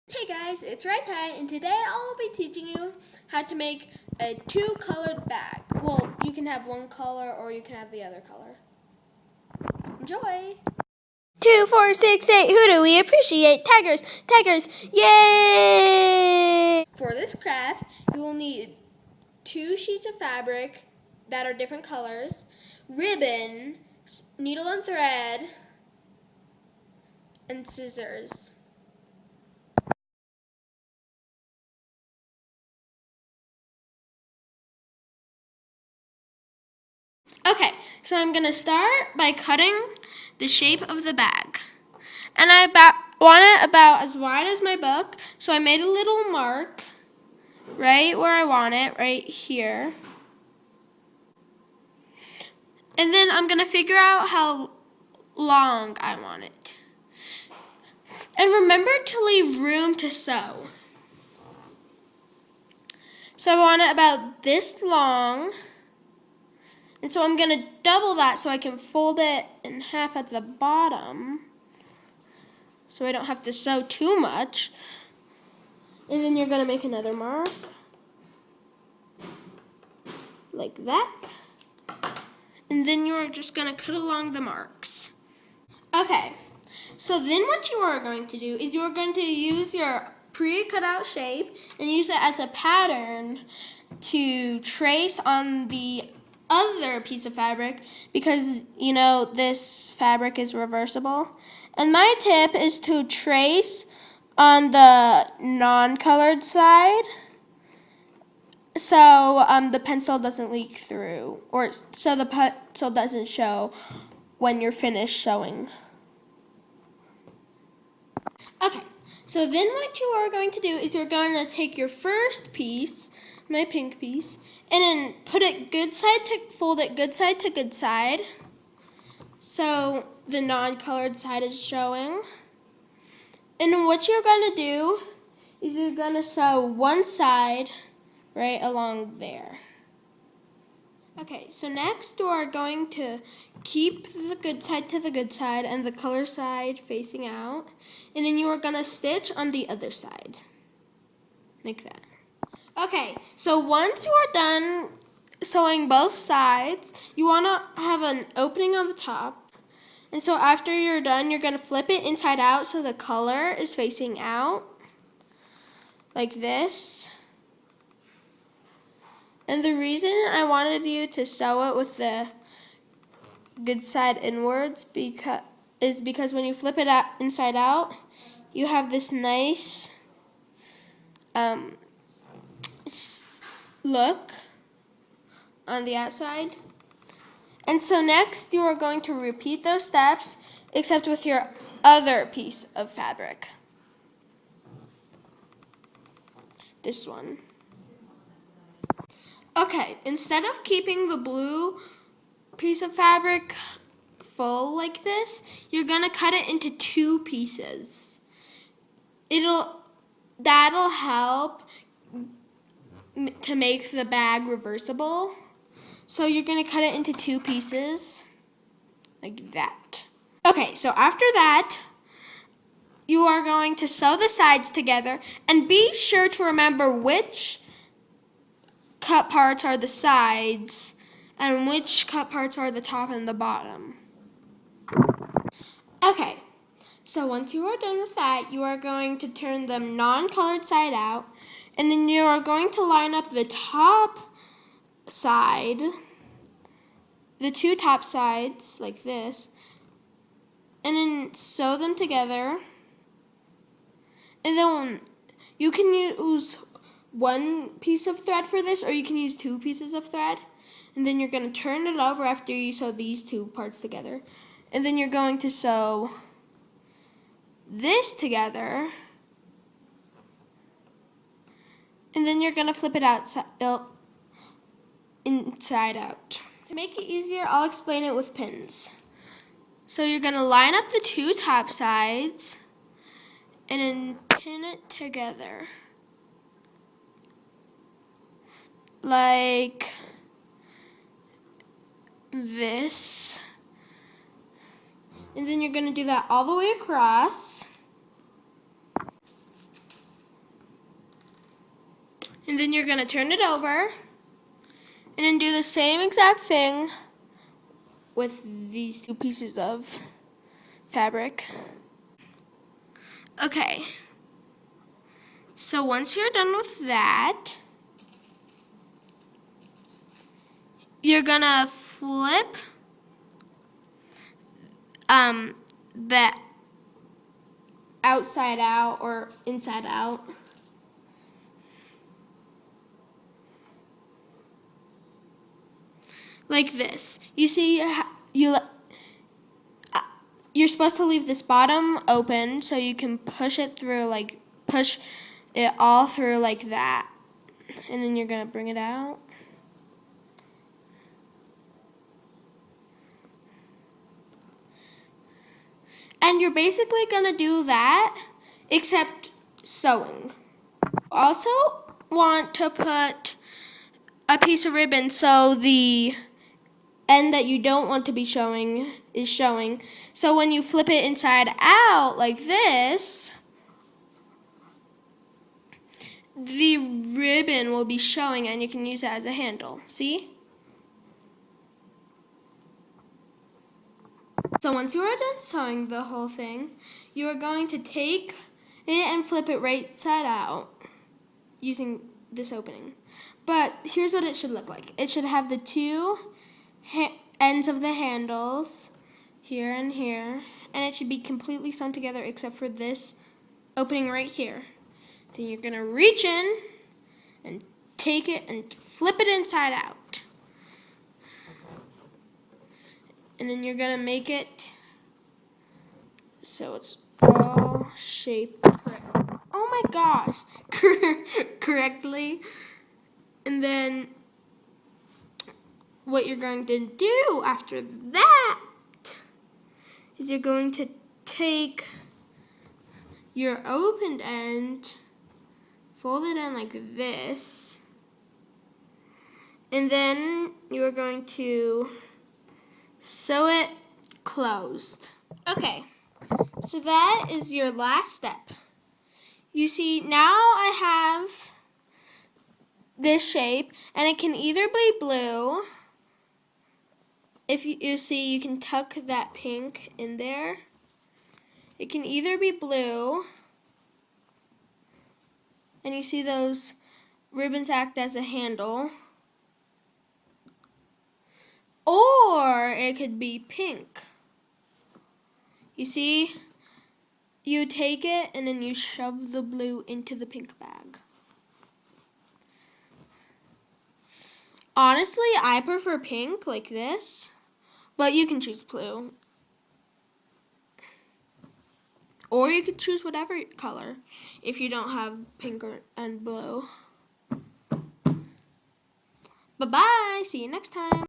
Hey guys, it's Ty, and today I'll be teaching you how to make a two-colored bag. Well, you can have one color or you can have the other color. Enjoy! 2, 4, 6, 8. Who do we appreciate? Tigers! Tigers! Yay! For this craft, you will need 2 sheets of fabric that are different colors, ribbon, needle and thread, and scissors. Okay, so I'm going to start by cutting the shape of the bag. And I want it about as wide as my book, so I made a little mark right where I want it, right here. And then I'm going to figure out how long I want it. And remember to leave room to sew. So I want it about this long. And so I'm going to double that so I can fold it in half at the bottom, so I don't have to sew too much. And then you're going to make another mark, like that. And then you're just going to cut along the marks. Okay, so then what you are going to do is you are going to use your pre-cut out shape and use it as a pattern to trace on the other piece of fabric, because you know this fabric is reversible. And my tip is to trace on the non-colored side, so the pencil doesn't leak through, or so the pencil doesn't show when you're finished sewing. Okay, so then what you are going to do is you're going to take your first piece, my pink piece, and then put it good side to, fold it good side to good side, so the non-colored side is showing. And then what you're going to do is you're going to sew one side right along there. Okay, so next you are going to keep the good side to the good side and the color side facing out, and then you are going to stitch on the other side, like that. Okay, so once you are done sewing both sides, you want to have an opening on the top, and so after you're done, you're going to flip it inside out so the color is facing out, like this. And the reason I wanted you to sew it with the good side inwards is because when you flip it out inside out, you have this nice look on the outside. And so next you are going to repeat those steps, except with your other piece of fabric. This one. Okay, instead of keeping the blue piece of fabric full like this, you're gonna cut it into 2 pieces. That'll help to make the bag reversible. So you're gonna cut it into 2 pieces, like that. Okay, so after that, you are going to sew the sides together, and be sure to remember which cut parts are the sides and which cut parts are the top and the bottom. Okay, so once you are done with that, you are going to turn the non-colored side out, and then you are going to line up the top side, the 2 top sides like this, and then sew them together. And then you can use 1 piece of thread for this, or you can use 2 pieces of thread. And then you're going to turn it over after you sew these 2 parts together. And then you're going to sew this together. And then you're going to flip it inside out. To make it easier, I'll explain it with pins. So you're going to line up the 2 top sides and then pin it together, like this. And then you're going to do that all the way across. And then you're going to turn it over and then do the same exact thing with these two pieces of fabric. Okay, so once you're done with that, you're gonna flip the outside out or inside out. Like this. You see, you're supposed to leave this bottom open so you can push it through, like push it all through like that. And then you're gonna bring it out. And you're basically gonna do that except sewing. Also want to put a piece of ribbon so the end that you don't want to be showing is showing. So when you flip it inside out like this, the ribbon will be showing and you can use it as a handle. See? So once you are done sewing the whole thing, you are going to take it and flip it right side out using this opening. But here's what it should look like. It should have the two ends of the handles here and here, and it should be completely sewn together except for this opening right here. Then you're gonna reach in and take it and flip it inside out. And then you're gonna make it so it's all shaped correct. Oh my gosh, correctly. And then what you're going to do after that is you're going to take your opened end, fold it in like this, and then you are going to sew it closed. Okay, so that is your last step. You see, now I have this shape, and it can either be blue. If you see, you can tuck that pink in there. It can either be blue, and you see those ribbons act as a handle, or it could be pink. You see, you take it and then you shove the blue into the pink bag. Honestly, I prefer pink like this, but you can choose blue. Or you could choose whatever color if you don't have pink and blue. Bye-bye. See you next time.